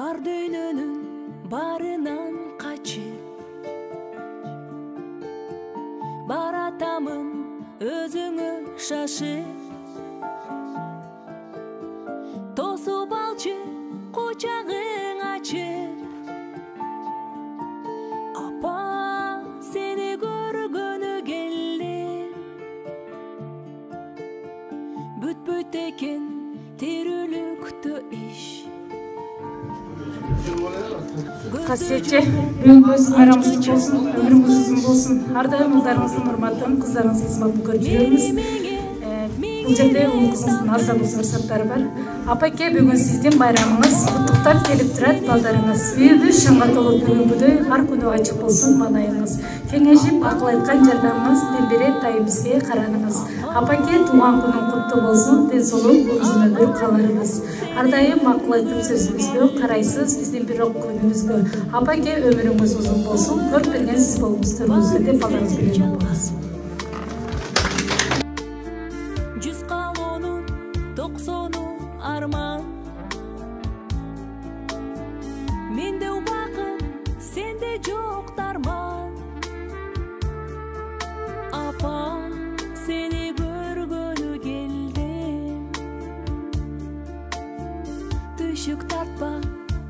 бар дүйнөнүн барынан качып баратамын өзүңө шашып тосуп алчы кучагың ачып апа сени көргөнү келдим бүтпөйт экен тирүүлүктө иш Касиетчи бүгүнгүбүз байрамыңыз болсун, өмүрүңүз узун болсун. Ар дайым улдарыңыздын урматын, кыздарыңыздын кызматын көрүп жүрөбүз. Бул жерде уул кызыңыздын азабыз урсаттары бар. Апаке, бүгүн сиздин байрамыңыз куттуктап келип турат балдарыңыз. Үйүбүз шаңга толуп бүгүнгүдөй ар күнү ачык болсун маанайыңыз. Кеңешип акыл айткан жардамыңыз дембери тайыбызга караныңыз. Апаке, туулган күнүң куттуу болсун, ден соолук, узун өмүр кааларыбыз. Ар дайым акыл айтып сөзүбүзгө карайсыз биздин бирок күнүбүзгө. Апаке, өмүрүңүз узун болсун, көрүп берген сиз болуңуздарыңызды деп балдарыңыз менен болобуз. 100 калоонун 90 арман менде убакыт сенде жок дарман апа сени көргөнү келдим түшүк тартпа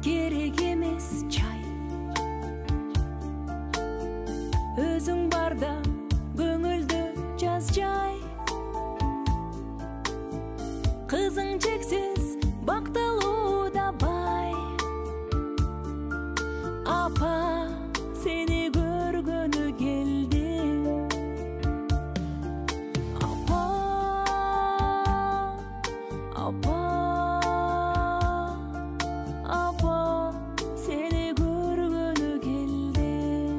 керек эмес чай өзүң барда көңүлдү жаз жай кызың чексиз бактылуу да бай апа сени көргөнү келдим апа апа апа сени көргөнү келдим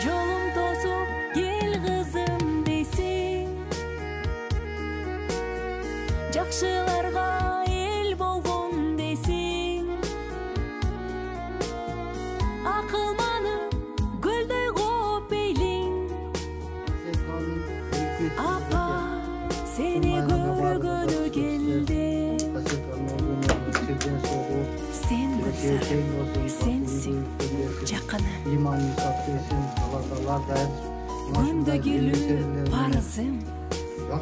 жолум тосуп кел кызым дейсиң жакшыларга эл болгон дейсиң акылманы гүлдөй коп эйлиң апа сени көргөнү келдим сен гүлзарым сенсиң жакыным күндө келүү парызым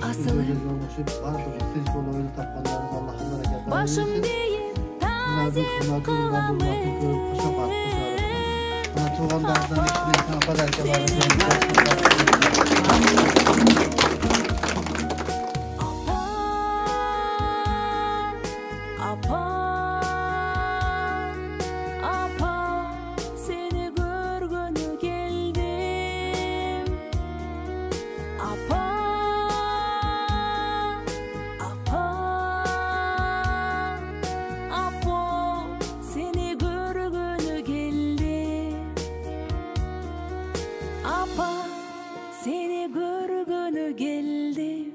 асылым башым дейин тазим кыламын апа апа сени көргөнү келдим апа апа апа сени көргөнү келдим апа сени көргөнү келдим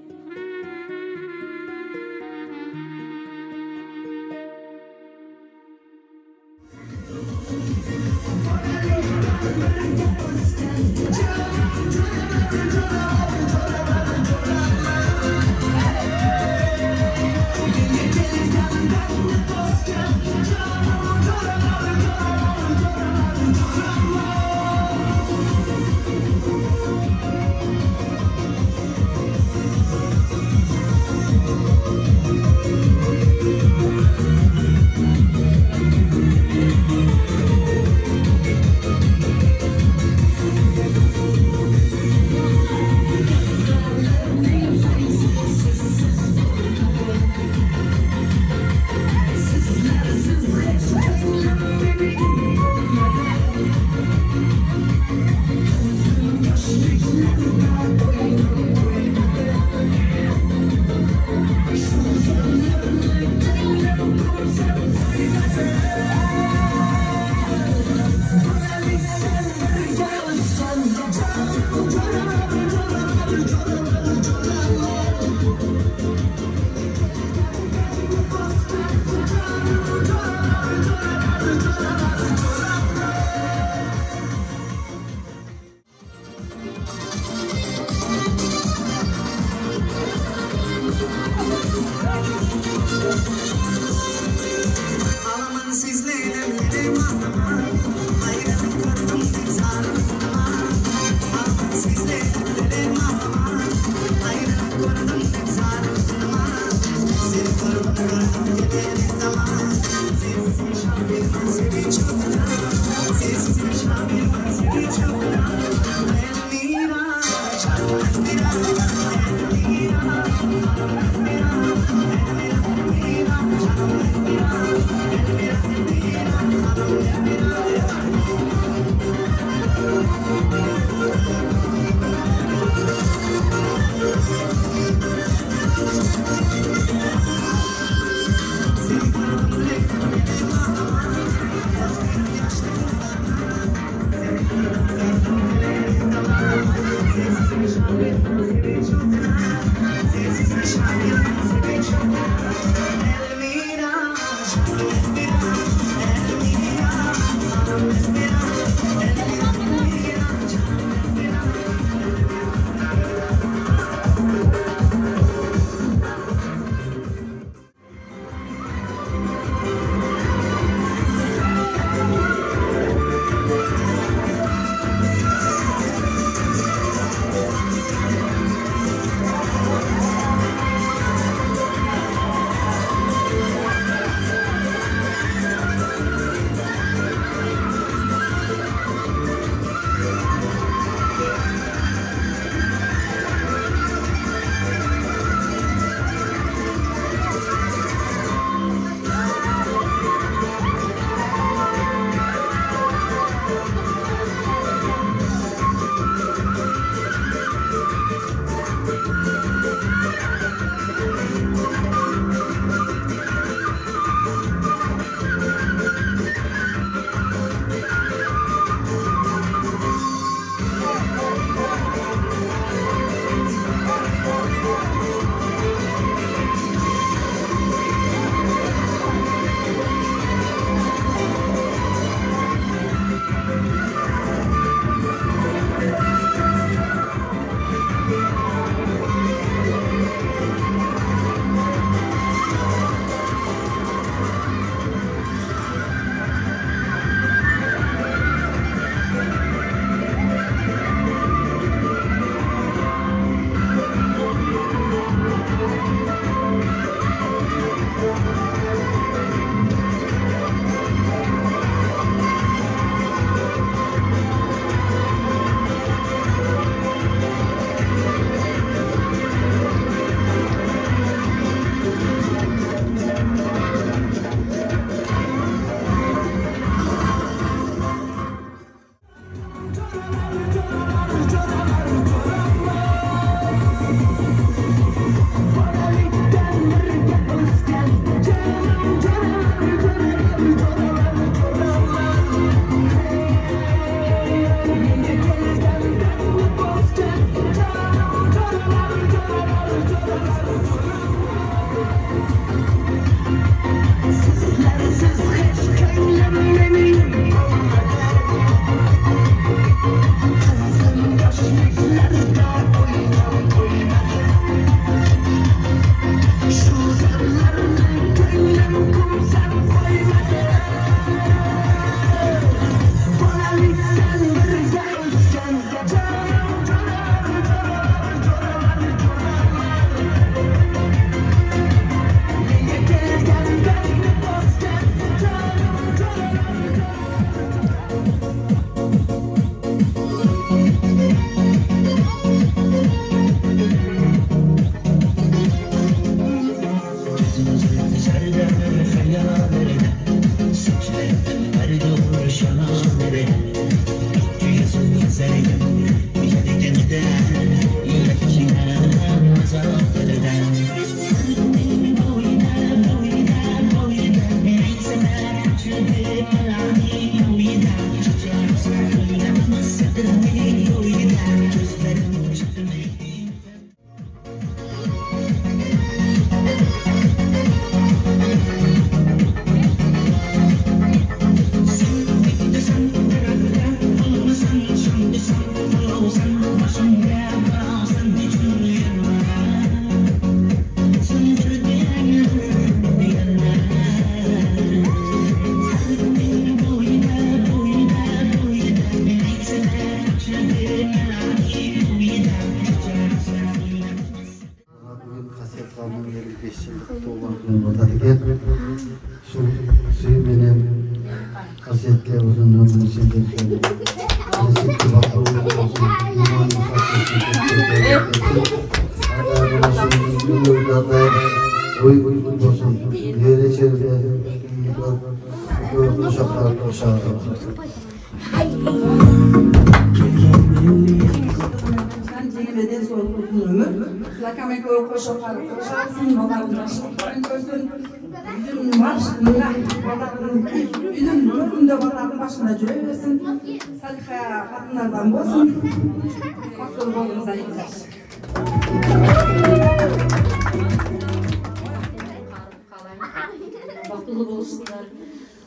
Бактылуу болушундар,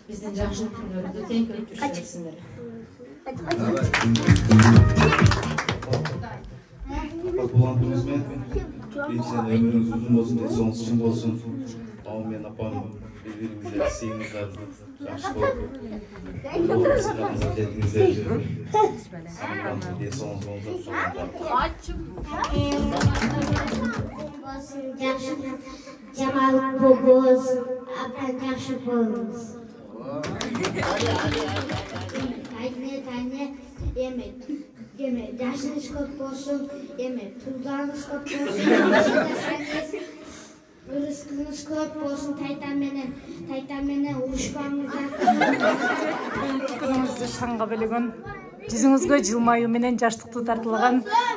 биздин жакшылык күнүбүздү тең өткөрүп жүрсүңөр. Туғаныңызбен біріншіден өміріңіз ұзын болсын, денсаулығыңыз шын болсын. Бауым мен апам бір-біріңізге сыйыңыздар, жақсы болып, сыйларыңызға жетіңіздер. Денсаулығыңыз болсын. Жамал болыңыз, апан жақсы болыңыз. Тайне, жашыңыз көп болсын, пулдарыңыз көп болсын, ырыскыңыз көп болсын, тайтаменен урушпаңыздар. Күнүңүздү шаңга белеген, жүзүңүзгө жылмаюу менен жаштыктуу тартылган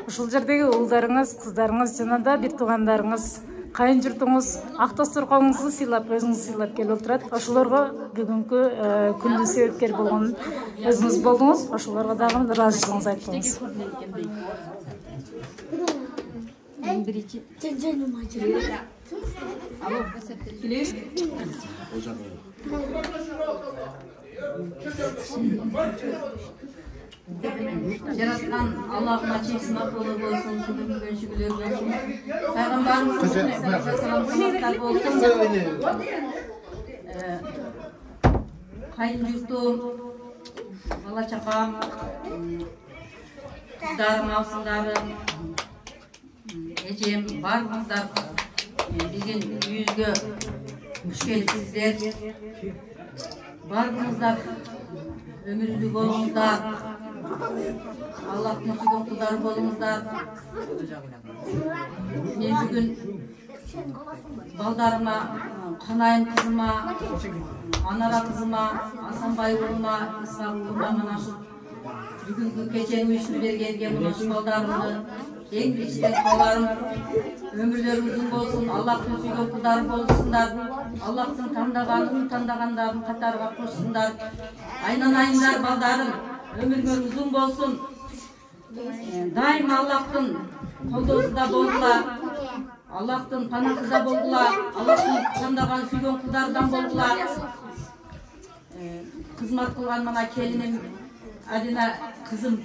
ушул жердеги уулдарыңыз, кыздарыңыз жана да бир туугандарыңыз, кайын журтуңуз ак достор коомуңузду сыйлап, өзүңүз сыйлап келип отурат. Ошолорго бүгүнкү күндүн себепкер болгон өзүңүз болдуңуз. Ошолорго дагы ыраазычылыгыңызды айткыңыз. Жараткан Аллахына чексиз макулу болсун, күнүмгөн шүгүлөр болсун. Пайгамбарыбыздын саламаттар болсун. Кайын журтум, бала чакам, кыздарым, абысындарым, эжем, баарыңыздар биздин үйүбүзгө куш келипсиздер. Баарыңыздар өмүрлүү болуңуздар. Аллахтын сүйгөн кулдары болуңуздар. Мен бүгүн балдарыма, Канайын кызыма, Анара кызыма, Асанбай уулума, Исмак уулума мына ушул бүгүнкү кечени уюштуруп бергенге мына ушул балдарымды эң биринчиден кааларым. Өмүрлөрү узун болсун, Аллахтын сүйгөн кулдары болсундар. Аллахтын тандагандарын катарга кошсундар. Айнанайыңдар балдарым, өмүрүңөр узун болсун. Дайыма Аллахтын колдоосунда болгула. Аллахтын панахында болгула. Аллахтын тандаган сүйгөн кулдардан болгула. Кызмат кылган мына келиним Адина кызым.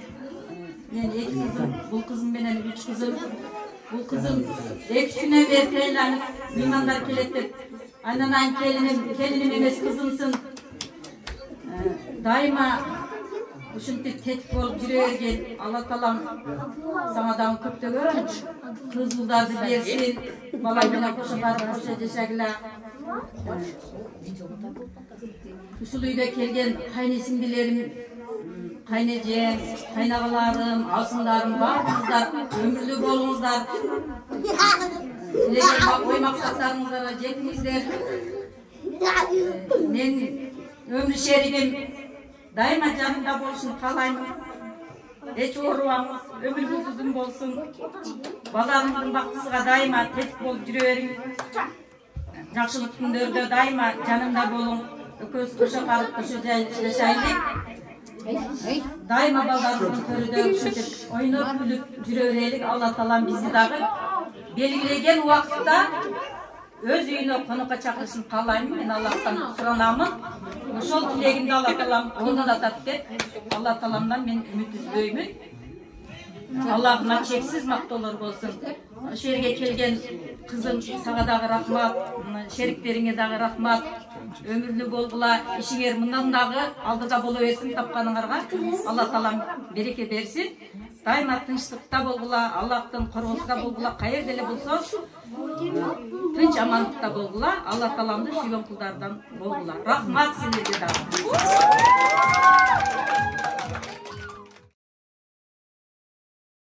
Мен 2 кызым, бул кызым менен 3 кызым. Бул кызым 2 күнөн бери тейланып, меймандар келет деп. Айнанайын келиним эмес кызымсың. Дайыма ушинтип тетик болуп жүрө берген Алла таалам сага дагы көптөгөн кыз уулдарды берсин, бала менен кошо барып кошо жашагыла. Ушул үйдө келген кайны сиңдилерим, кайнежем, кайнагаларым, алсыңдарым, баарыңыздар өмүрлүү болуңуздар. Тилеген ой максаттарыңыздарга жетиңиздер. Мен өмүр шеригим дайыма жанымда болушун каалайм. Эч оорубаңыз, өмүрүңүз узун болсун. Балдарыңыздын бактысыга дайыма тетик болуп жүрө бериң. Жакшылык күндөрдө дайыма жанымда болуң. Экөөбүз кошо калып кошо жашайлы. Дайыма балдарыбыздын төрүдө ойноп күлүп жүрө берелик. Алла таалам бизди дагы белгилеген убакытта өз үйүнө конокко чакырышын каалайм. Мен Аллахтан суранамын. Ошол тилегимди Алла таалам орнотот деп Алла тааламдан мен үмүт үзбөймүн. Аллахыма чексиз мактоолор болсун. Ошол жерге келген кызым сага дагы рахмат, шериктериңе дагы рахмат. Өмүрлүү болгула, ишиңер мындан дагы алдыда боло берсин, тапканыңарга Алла таалам береке берсин. Дайыма тынчтыкта болгула, Аллахтын коргоосунда болгула, каерде эле болсо тынч амандыкта болгула, Алла тааламды сүйгөн кулдардан болгула. Рахмат силерге дагы.